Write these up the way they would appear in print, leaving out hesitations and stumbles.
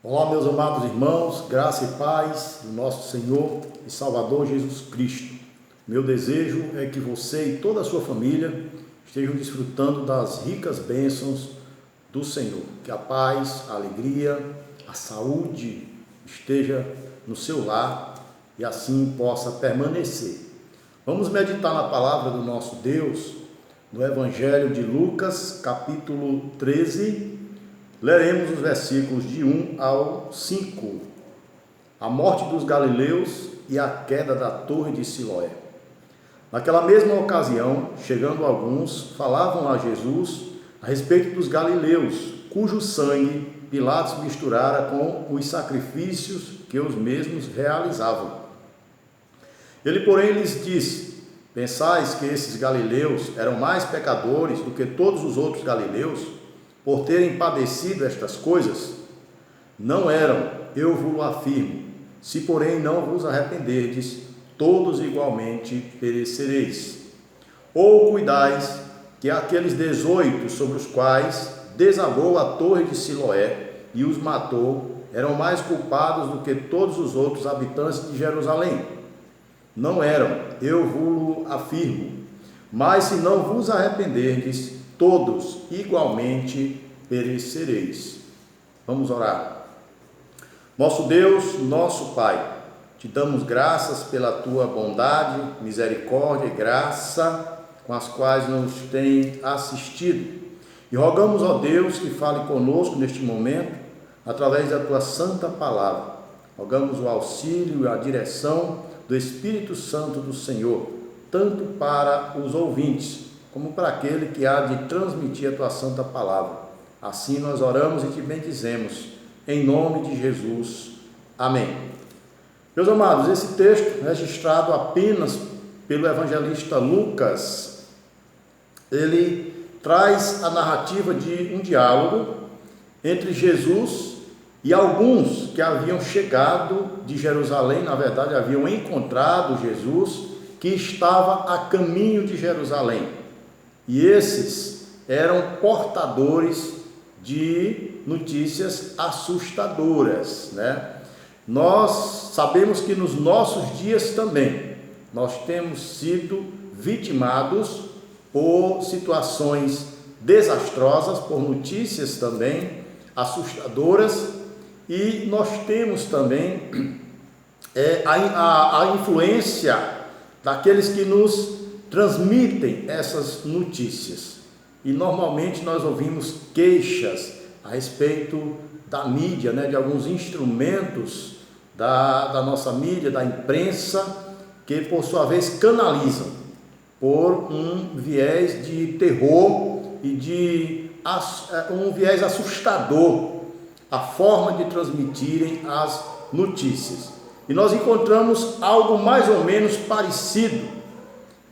Olá, meus amados irmãos, graça e paz do nosso Senhor e Salvador Jesus Cristo. Meu desejo é que você e toda a sua família estejam desfrutando das ricas bênçãos do Senhor. Que a paz, a alegria, a saúde esteja no seu lar e assim possa permanecer. Vamos meditar na palavra do nosso Deus, no Evangelho de Lucas, capítulo 13. Leremos os versículos de 1 ao 5. A morte dos galileus e a queda da torre de Siloé. Naquela mesma ocasião, chegando alguns, falavam a Jesus a respeito dos galileus, cujo sangue Pilatos misturara com os sacrifícios que os mesmos realizavam. Ele, porém, lhes disse: pensais que esses galileus eram mais pecadores do que todos os outros galileus, por terem padecido estas coisas? Não eram, eu vos afirmo. Se, porém, não vos arrependerdes, todos igualmente perecereis. Ou cuidais que aqueles 18 sobre os quais desabou a torre de Siloé e os matou, eram mais culpados do que todos os outros habitantes de Jerusalém? Não eram, eu vos afirmo. Mas se não vos arrependerdes, todos igualmente perecereis. Vamos orar. Nosso Deus, nosso Pai, te damos graças pela tua bondade, misericórdia e graça com as quais nos tem assistido. E rogamos, ó Deus, que fale conosco neste momento, através da tua santa palavra. Rogamos o auxílio e a direção do Espírito Santo do Senhor, tanto para os ouvintes, como para aquele que há de transmitir a tua santa palavra. Assim nós oramos e te bendizemos, em nome de Jesus. Amém. Meus amados, esse texto, registrado apenas pelo evangelista Lucas, ele traz a narrativa de um diálogo entre Jesus e alguns que haviam chegado de Jerusalém, na verdade haviam encontrado Jesus, que estava a caminho de Jerusalém. E esses eram portadores de notícias assustadoras, né? Nós sabemos que nos nossos dias também nós temos sido vitimados por situações desastrosas, por notícias também assustadoras, e nós temos também a influência daqueles que nos transmitem essas notícias. E normalmente nós ouvimos queixas a respeito da mídia, né, de alguns instrumentos da nossa mídia, da imprensa, que por sua vez canalizam por um viés de terror e de um viés assustador a forma de transmitirem as notícias. E nós encontramos algo mais ou menos parecido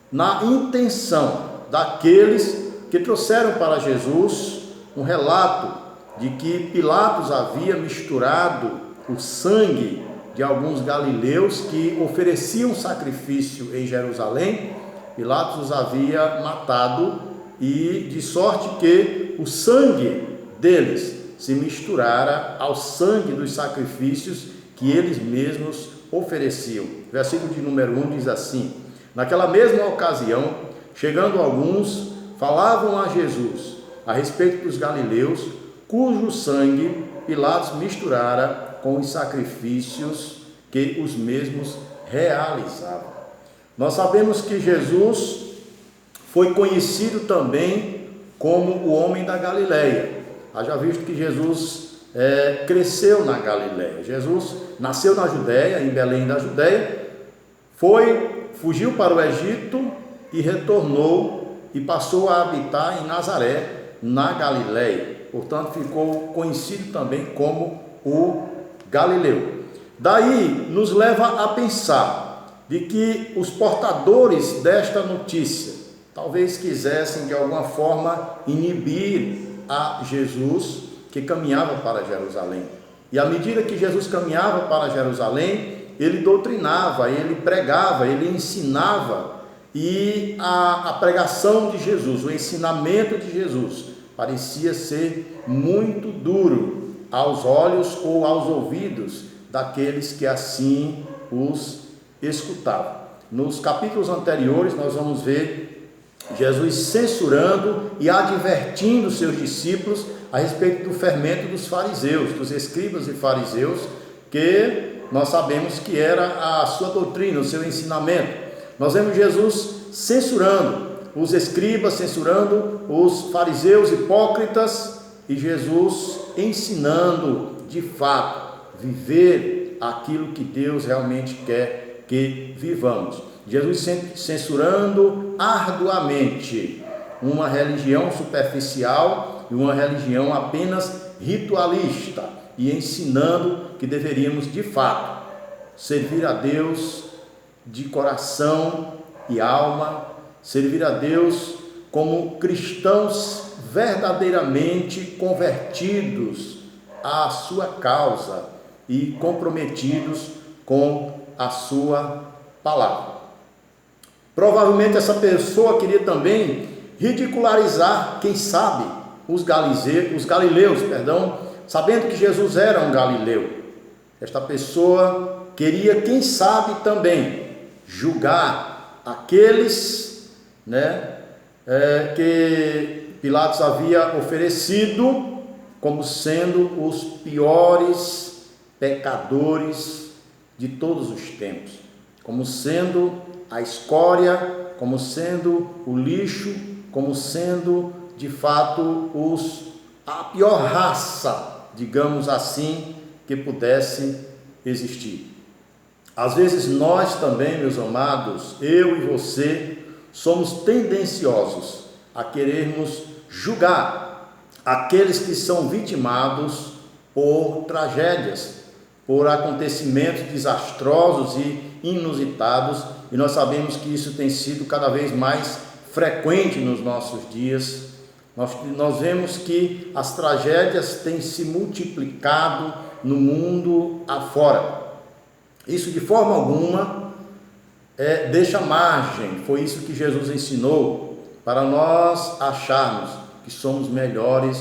na intenção daqueles que trouxeram para Jesus um relato de que Pilatos havia misturado o sangue de alguns galileus que ofereciam sacrifício em Jerusalém. Pilatos os havia matado, e de sorte que o sangue deles se misturara ao sangue dos sacrifícios que eles mesmos ofereciam. Versículo de número 1 diz assim: naquela mesma ocasião, chegando alguns, falavam a Jesus a respeito dos galileus, cujo sangue Pilatos misturara com os sacrifícios que os mesmos realizavam. Nós sabemos que Jesus foi conhecido também como o homem da Galileia. Haja visto que Jesus cresceu na Galileia. Jesus nasceu na Judéia, em Belém da Judéia, fugiu para o Egito e retornou e passou a habitar em Nazaré, na Galileia. Portanto, ficou conhecido também como o Galileu. Daí nos leva a pensar de que os portadores desta notícia talvez quisessem de alguma forma inibir a Jesus, que caminhava para Jerusalém. E à medida que Jesus caminhava para Jerusalém, ele doutrinava, ele pregava, ele ensinava, e a pregação de Jesus, o ensinamento de Jesus parecia ser muito duro aos olhos ou aos ouvidos daqueles que assim os escutavam. Nos capítulos anteriores nós vamos ver Jesus censurando e advertindo seus discípulos a respeito do fermento dos fariseus, dos escribas e fariseus, que nós sabemos que era a sua doutrina, o seu ensinamento. Nós vemos Jesus censurando os escribas, censurando os fariseus hipócritas, e Jesus ensinando de fato viver aquilo que Deus realmente quer que vivamos. Jesus censurando arduamente uma religião superficial e uma religião apenas ritualista, e ensinando que deveríamos de fato servir a Deus de coração e alma, servir a Deus como cristãos verdadeiramente convertidos à sua causa e comprometidos com a sua palavra. Provavelmente essa pessoa queria também ridicularizar, quem sabe, os galileus, sabendo que Jesus era um galileu. Esta pessoa queria, quem sabe, também julgar aqueles, que Pilatos havia oferecido como sendo os piores pecadores de todos os tempos, como sendo a escória, como sendo o lixo, como sendo de fato a pior raça, digamos assim, que pudesse existir. Às vezes nós também, meus amados, eu e você, somos tendenciosos a querermos julgar aqueles que são vitimados por tragédias, por acontecimentos desastrosos e inusitados, e nós sabemos que isso tem sido cada vez mais frequente nos nossos dias. Nós vemos que as tragédias têm se multiplicado no mundo afora. Isso de forma alguma deixa margem, foi isso que Jesus ensinou, para nós acharmos que somos melhores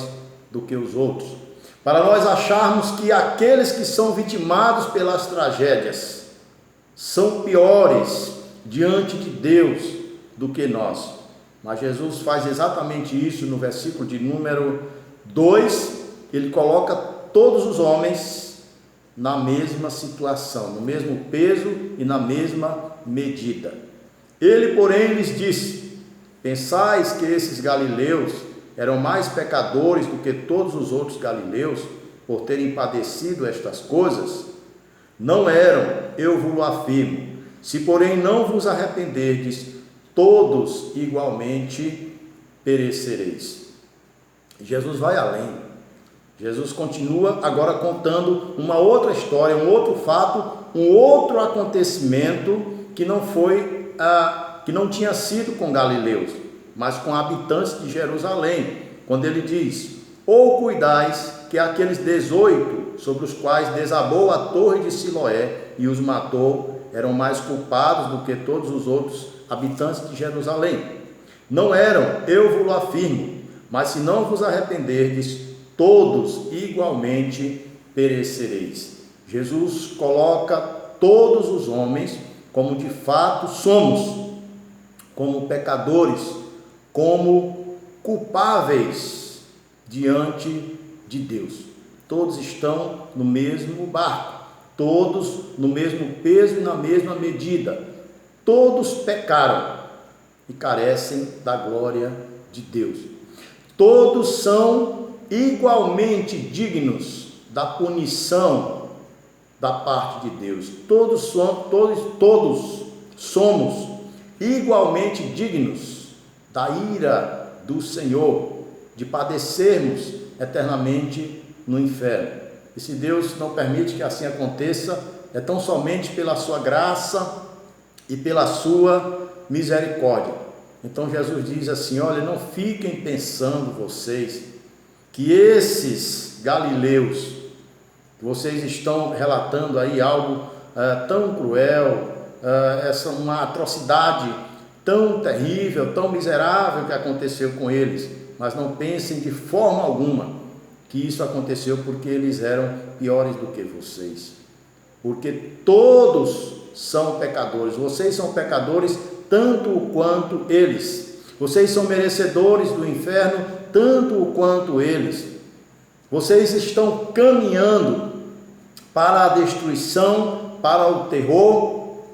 do que os outros, para nós acharmos que aqueles que são vitimados pelas tragédias são piores diante de Deus do que nós. Mas Jesus faz exatamente isso no versículo de número 2, ele coloca todos os homens na mesma situação, no mesmo peso e na mesma medida. Ele, porém, lhes disse: pensais que esses galileus eram mais pecadores do que todos os outros galileus por terem padecido estas coisas? Não eram, eu vos afirmo. Se, porém, não vos arrependerdes, todos igualmente perecereis. Jesus vai além. Jesus continua agora contando uma outra história, um outro fato, um outro acontecimento que não tinha sido com galileus, mas com habitantes de Jerusalém, quando ele diz: ou cuidais que aqueles 18 sobre os quais desabou a torre de Siloé e os matou, eram mais culpados do que todos os outros habitantes de Jerusalém? Não eram, eu vos afirmo, mas se não vos arrependerdes, todos igualmente perecereis. Jesus coloca todos os homens como de fato somos, como pecadores, como culpáveis diante de Deus. Todos estão no mesmo barco, todos no mesmo peso e na mesma medida. Todos pecaram e carecem da glória de Deus. Todos são igualmente dignos da punição da parte de Deus. Todos somos igualmente dignos da ira do Senhor, de padecermos eternamente no inferno. E se Deus não permite que assim aconteça, é tão somente pela sua graça e pela sua misericórdia. Então Jesus diz assim: olha, não fiquem pensando vocês que esses galileus, que vocês estão relatando aí algo tão cruel, uma atrocidade tão terrível, tão miserável que aconteceu com eles, mas não pensem de forma alguma que isso aconteceu porque eles eram piores do que vocês. Porque todos são pecadores. Vocês são pecadores tanto quanto eles. Vocês são merecedores do inferno tanto quanto eles. Vocês estão caminhando para a destruição, para o terror,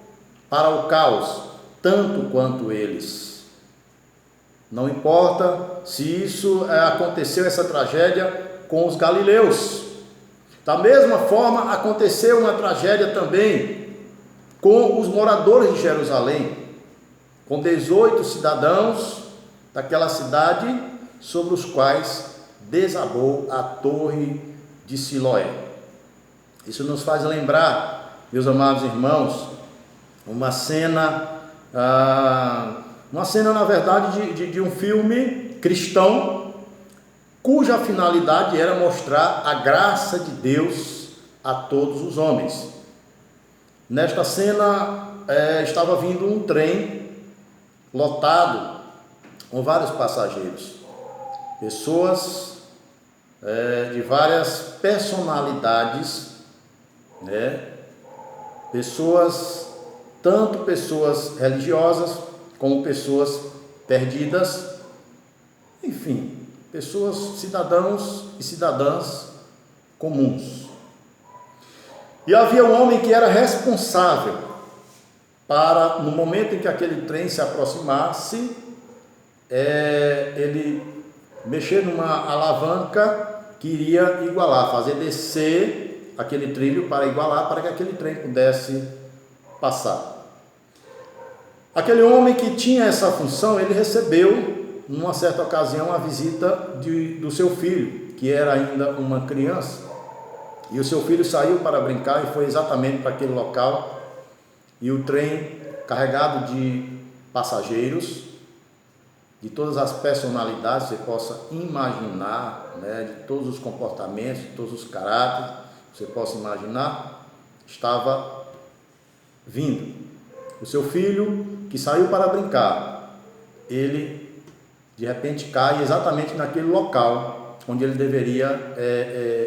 para o caos, tanto quanto eles. Não importa se isso aconteceu, essa tragédia, com os galileus. Da mesma forma, aconteceu uma tragédia também com os moradores de Jerusalém, com 18 cidadãos daquela cidade, sobre os quais desabou a torre de Siloé. Isso nos faz lembrar, meus amados irmãos, uma cena na verdade de um filme cristão, cuja finalidade era mostrar a graça de Deus a todos os homens. Nesta cena estava vindo um trem lotado com vários passageiros, pessoas de várias personalidades, tanto pessoas religiosas como pessoas perdidas, enfim, pessoas, cidadãos e cidadãs comuns. E havia um homem que era responsável para, no momento em que aquele trem se aproximasse, ele mexer numa alavanca que iria igualar, fazer descer aquele trilho para igualar, para que aquele trem pudesse passar. Aquele homem que tinha essa função, ele recebeu, numa certa ocasião, a visita do seu filho, que era ainda uma criança, e o seu filho saiu para brincar e foi exatamente para aquele local, e o trem carregado de passageiros, de todas as personalidades que você possa imaginar, de todos os comportamentos, de todos os caráteres, você possa imaginar, estava vindo. O seu filho, que saiu para brincar, ele de repente cai exatamente naquele local onde ele deveria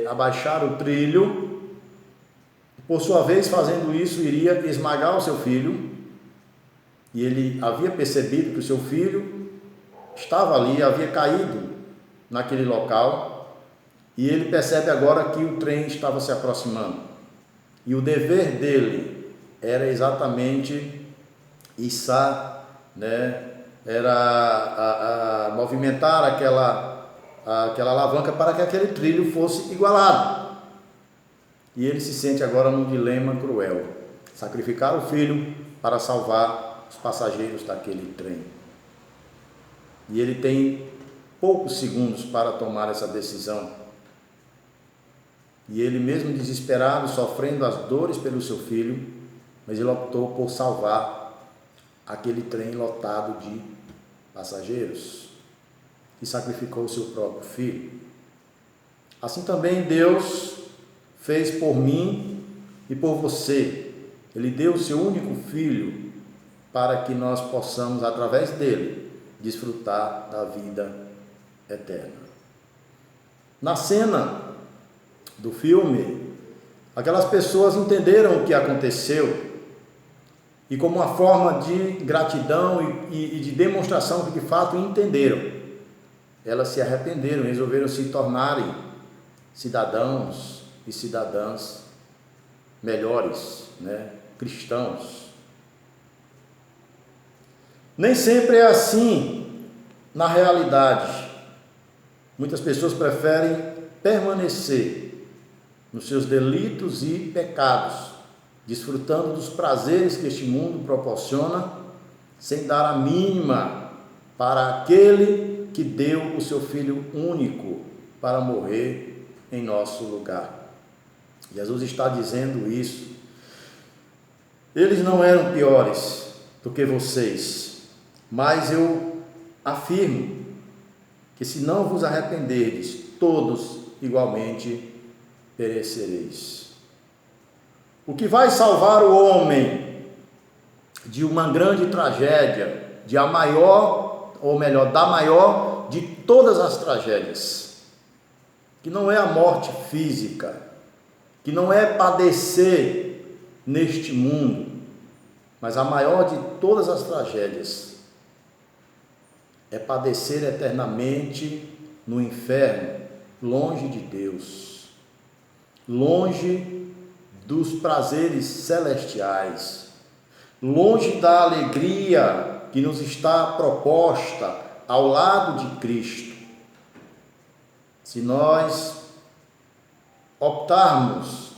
abaixar o trilho. Por sua vez, fazendo isso, iria esmagar o seu filho, e ele havia percebido que o seu filho estava ali, havia caído naquele local, e ele percebe agora que o trem estava se aproximando, e o dever dele era exatamente içar, era movimentar aquela alavanca para que aquele trilho fosse igualado. E ele se sente agora num dilema cruel: sacrificar o filho para salvar os passageiros daquele trem. E ele tem poucos segundos para tomar essa decisão. E ele, mesmo desesperado, sofrendo as dores pelo seu filho, mas ele optou por salvar aquele trem lotado de passageiros, e sacrificou o seu próprio filho. Assim também Deus fez por mim e por você. Ele deu o seu único filho para que nós possamos, através dele, desfrutar da vida eterna. Na cena do filme, aquelas pessoas entenderam o que aconteceu, e como uma forma de gratidão e de demonstração que de fato entenderam, elas se arrependeram, resolveram se tornarem cidadãos e cidadãs melhores, cristãos. Nem sempre é assim na realidade. Muitas pessoas preferem permanecer nos seus delitos e pecados, desfrutando dos prazeres que este mundo proporciona, sem dar a mínima para aquele que deu o seu Filho único para morrer em nosso lugar. Jesus está dizendo isso. Eles não eram piores do que vocês, mas eu afirmo que se não vos arrependerdes, todos igualmente perecereis. O que vai salvar o homem de uma grande tragédia, da maior de todas as tragédias, que não é a morte física, que não é padecer neste mundo, mas a maior de todas as tragédias é padecer eternamente no inferno, longe de Deus, longe dos prazeres celestiais, longe da alegria que nos está proposta ao lado de Cristo. Se nós optarmos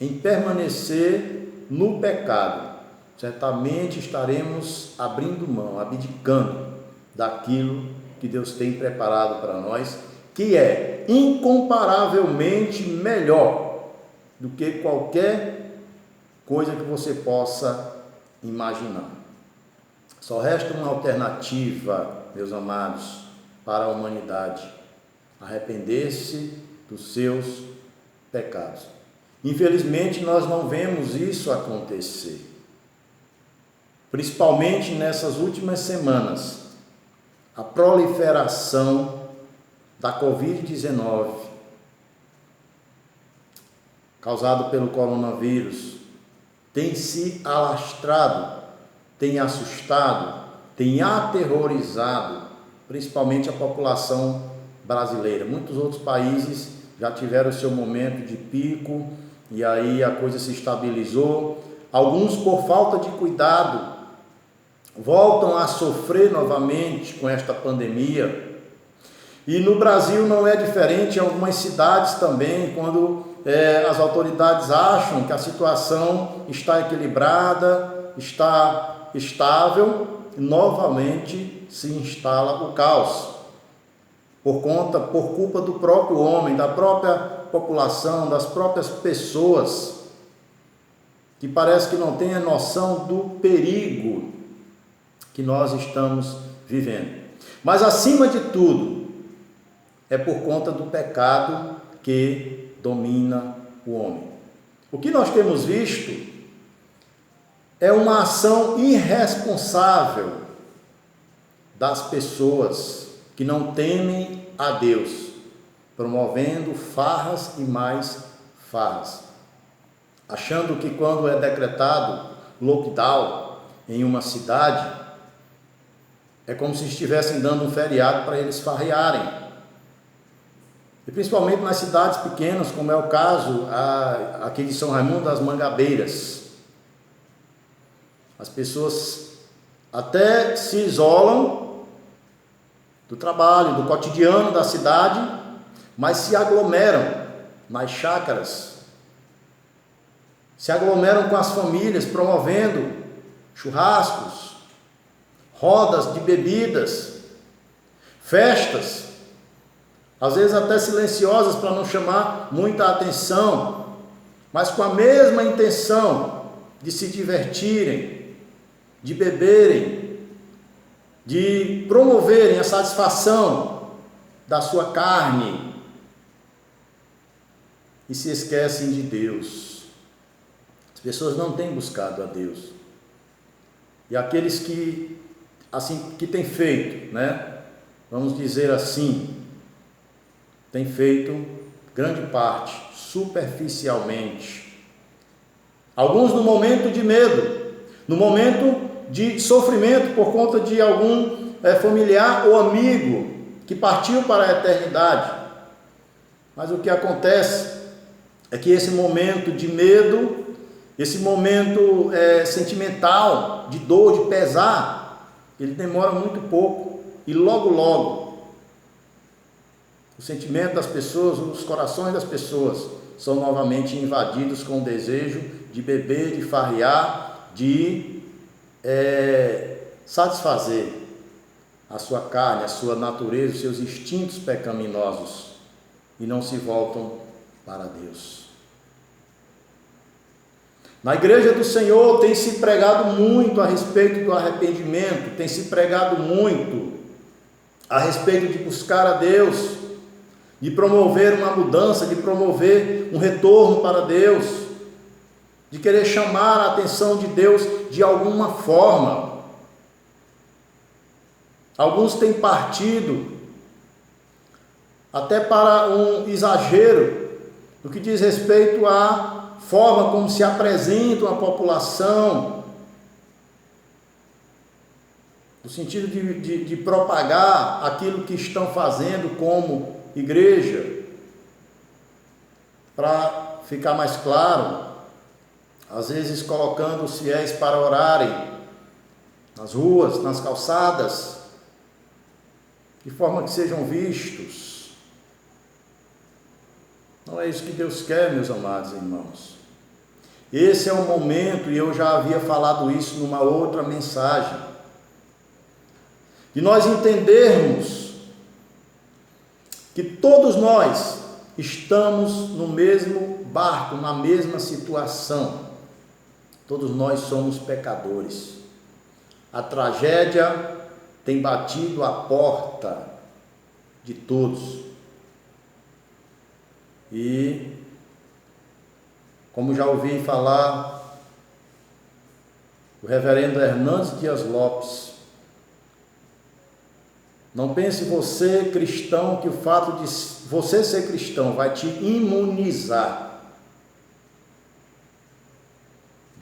em permanecer no pecado, certamente estaremos abrindo mão, abdicando daquilo que Deus tem preparado para nós, que é incomparavelmente melhor do que qualquer coisa que você possa imaginar. Só resta uma alternativa, meus amados, para a humanidade: arrepender-se dos seus pecados. Infelizmente, nós não vemos isso acontecer, principalmente nessas últimas semanas. A proliferação da Covid-19, causado pelo coronavírus, tem se alastrado, tem assustado, tem aterrorizado, principalmente a população brasileira. Muitos outros países já tiveram seu momento de pico e aí a coisa se estabilizou. Alguns, por falta de cuidado, voltam a sofrer novamente com esta pandemia. E no Brasil não é diferente, em algumas cidades também, quando as autoridades acham que a situação está equilibrada, está estável, novamente se instala o caos, por culpa do próprio homem, da própria população, das próprias pessoas, que parece que não tem a noção do perigo que nós estamos vivendo. Mas acima de tudo, é por conta do pecado que domina o homem. O que nós temos visto é uma ação irresponsável das pessoas que não temem a Deus, promovendo farras e mais farras, achando que quando é decretado lockdown em uma cidade, é como se estivessem dando um feriado para eles farrearem. E principalmente nas cidades pequenas, como é o caso aqui de São Raimundo das Mangabeiras. As pessoas até se isolam do trabalho, do cotidiano da cidade, mas se aglomeram nas chácaras, se aglomeram com as famílias, promovendo churrascos, rodas de bebidas, festas, às vezes até silenciosas para não chamar muita atenção, mas com a mesma intenção de se divertirem, de beberem, de promoverem a satisfação da sua carne, e se esquecem de Deus. As pessoas não têm buscado a Deus. E aqueles que têm feito, vamos dizer assim, têm feito grande parte superficialmente. Alguns no momento de medo, no momento de sofrimento por conta de algum familiar ou amigo que partiu para a eternidade. Mas o que acontece é que esse momento de medo, esse momento sentimental, de dor, de pesar, ele demora muito pouco e logo o sentimento das pessoas, os corações das pessoas são novamente invadidos com o desejo de beber, de farrear, de satisfazer a sua carne, a sua natureza, os seus instintos pecaminosos, e não se voltam para Deus. Na igreja do Senhor tem se pregado muito a respeito do arrependimento, tem se pregado muito a respeito de buscar a Deus, de promover uma mudança, de promover um retorno para Deus, de querer chamar a atenção de Deus de alguma forma. Alguns têm partido até para um exagero no que diz respeito à forma como se apresenta a população, no sentido de propagar aquilo que estão fazendo como igreja. Para ficar mais claro, às vezes colocando os fiéis para orarem nas ruas, nas calçadas, de forma que sejam vistos. Não é isso que Deus quer, meus amados irmãos. Esse é o momento, e eu já havia falado isso numa outra mensagem, de nós entendermos que todos nós estamos no mesmo barco, na mesma situação. Todos nós somos pecadores. A tragédia tem batido a porta de todos. E, como já ouvi falar o reverendo Hernandes Dias Lopes, não pense você, cristão, que o fato de você ser cristão vai te imunizar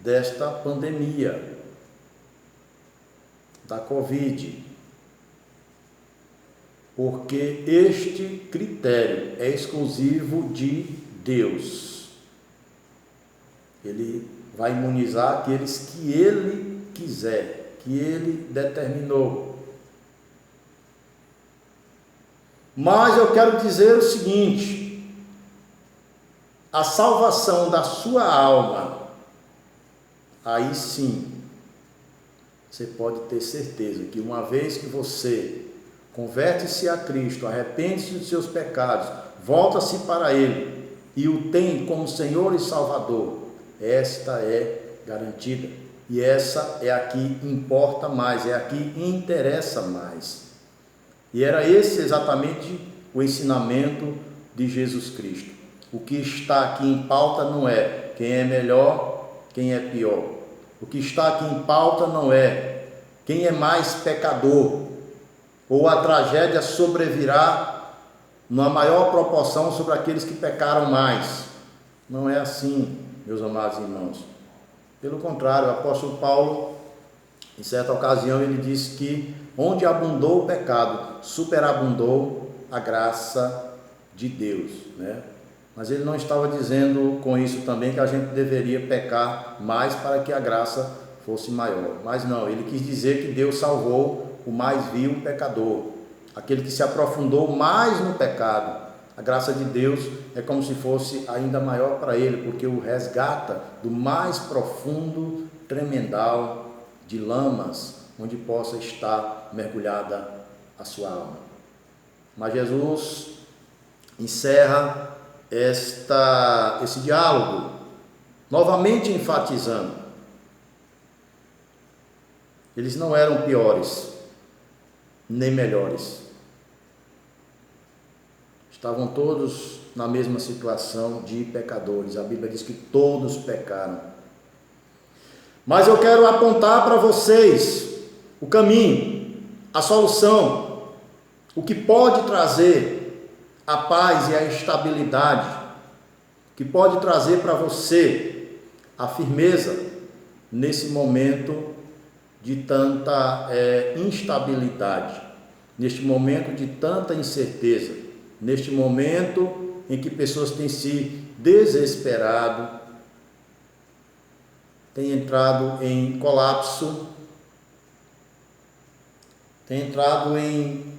desta pandemia, da Covid, porque este critério é exclusivo de Deus. Ele vai imunizar aqueles que Ele quiser, que Ele determinou. Mas eu quero dizer o seguinte: a salvação da sua alma, aí sim, você pode ter certeza que uma vez que você converte-se a Cristo, arrepende-se dos seus pecados, volta-se para Ele e o tem como Senhor e Salvador, esta é garantida. E essa é a que importa mais, é a que interessa mais. E era esse exatamente o ensinamento de Jesus Cristo. O que está aqui em pauta não é quem é melhor, quem é pior. O que está aqui em pauta não é quem é mais pecador, ou a tragédia sobrevirá na maior proporção sobre aqueles que pecaram mais. Não é assim, meus amados irmãos. Pelo contrário, o apóstolo Paulo, em certa ocasião, ele disse que onde abundou o pecado, superabundou a graça de Deus, né? Mas ele não estava dizendo com isso também que a gente deveria pecar mais para que a graça fosse maior. Mas não, ele quis dizer que Deus salvou o mais vil pecador, aquele que se aprofundou mais no pecado. A graça de Deus é como se fosse ainda maior para ele, porque o resgata do mais profundo tremendal de lamas, onde possa estar mergulhada a sua alma. Mas Jesus encerra esse diálogo, novamente enfatizando: eles não eram piores, nem melhores. Estavam todos na mesma situação de pecadores. A Bíblia diz que todos pecaram. Mas eu quero apontar para vocês o caminho, a solução, o que pode trazer a paz e a estabilidade, que pode trazer para você a firmeza nesse momento de tanta instabilidade, neste momento de tanta incerteza, neste momento em que pessoas têm se desesperado, têm entrado em colapso, têm entrado em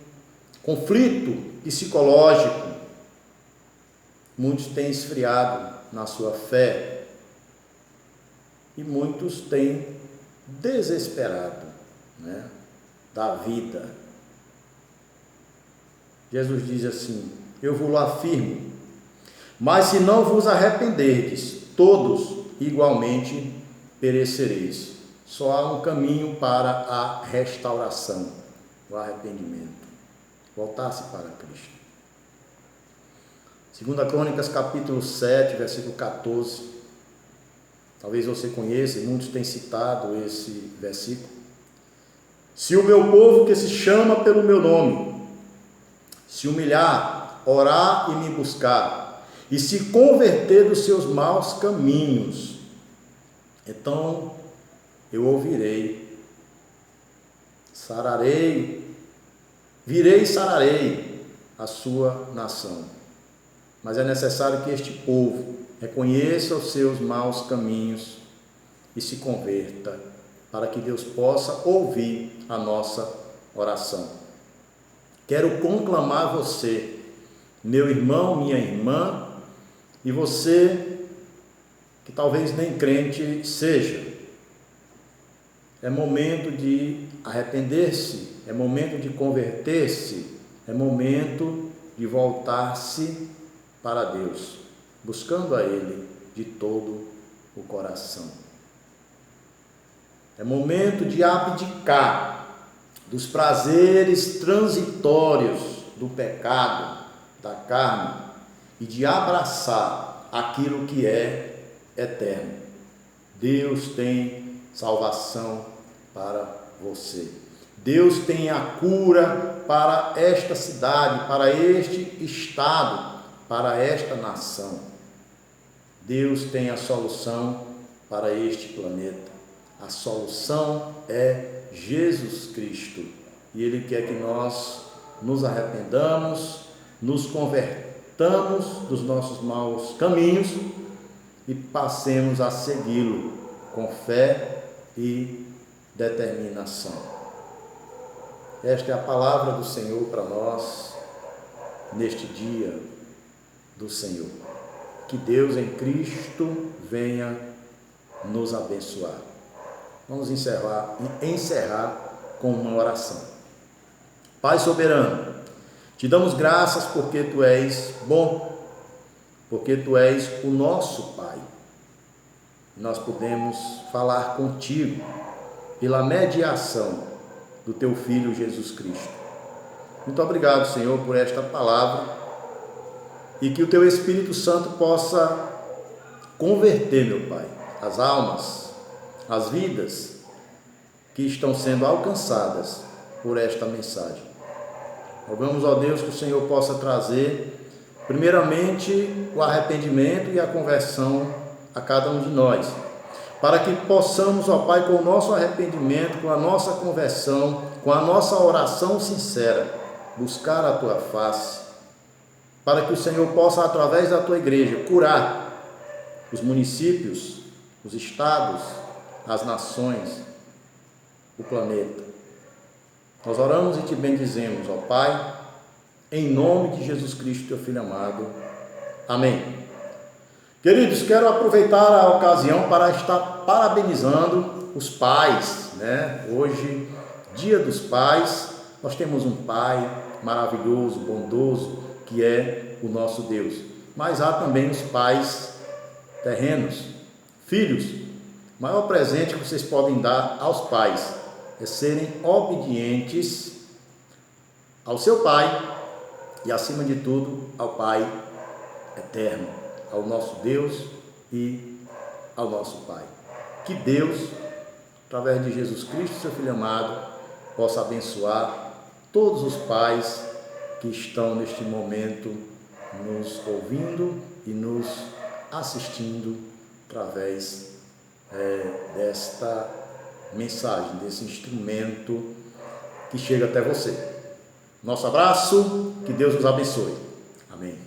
conflito psicológico, muitos têm esfriado na sua fé e muitos têm desesperado, né, da vida. Jesus diz assim: eu vos afirmo, mas se não vos arrependerdes, todos igualmente perecereis. Só há um caminho para a restauração, o arrependimento. Voltar-se para Cristo. 2 Crônicas capítulo 7, versículo 14. Talvez você conheça, muitos têm citado esse versículo. Se o meu povo que se chama pelo meu nome se humilhar, orar e me buscar, e se converter dos seus maus caminhos, então eu ouvirei, sararei, virei e sararei a sua nação. Mas é necessário que este povo reconheça os seus maus caminhos e se converta, para que Deus possa ouvir a nossa oração. Quero conclamar você, meu irmão, minha irmã, e você que talvez nem crente seja. É momento de arrepender-se, é momento de converter-se, é momento de voltar-se para Deus, buscando a Ele de todo o coração. É momento de abdicar dos prazeres transitórios do pecado, da carne, e de abraçar aquilo que é eterno. Deus tem salvação para você. Deus tem a cura para esta cidade, para este estado, para esta nação. Deus tem a solução para este planeta. A solução é Jesus Cristo. E Ele quer que nós nos arrependamos, nos convertamos dos nossos maus caminhos e passemos a segui-lo com fé e determinação. Esta é a palavra do Senhor para nós neste dia do Senhor. Que Deus em Cristo venha nos abençoar. Vamos encerrar com uma oração. Pai soberano, te damos graças porque Tu és bom, porque Tu és o nosso Pai. Nós podemos falar contigo pela mediação do Teu Filho Jesus Cristo. Muito obrigado, Senhor, por esta palavra e que o Teu Espírito Santo possa converter, meu Pai, as almas, as vidas que estão sendo alcançadas por esta mensagem. Rogamos, ó Deus, que o Senhor possa trazer, primeiramente, o arrependimento e a conversão a cada um de nós, para que possamos, ó Pai, com o nosso arrependimento, com a nossa conversão, com a nossa oração sincera, buscar a Tua face, para que o Senhor possa, através da Tua igreja, curar os municípios, os estados, as nações, o planeta. Nós oramos e Te bendizemos, ó Pai, em nome de Jesus Cristo, Teu Filho amado. Amém. Queridos, quero aproveitar a ocasião para estar parabenizando os pais, Hoje, Dia dos Pais, nós temos um Pai maravilhoso, bondoso, que é o nosso Deus. Mas há também os pais terrenos, filhos. O maior presente que vocês podem dar aos pais é serem obedientes ao seu Pai e, acima de tudo, ao Pai eterno, ao nosso Deus e ao nosso Pai. Que Deus, através de Jesus Cristo, seu Filho amado, possa abençoar todos os pais que estão neste momento nos ouvindo e nos assistindo através desta mensagem, desse instrumento que chega até você. Nosso abraço, que Deus nos abençoe. Amém.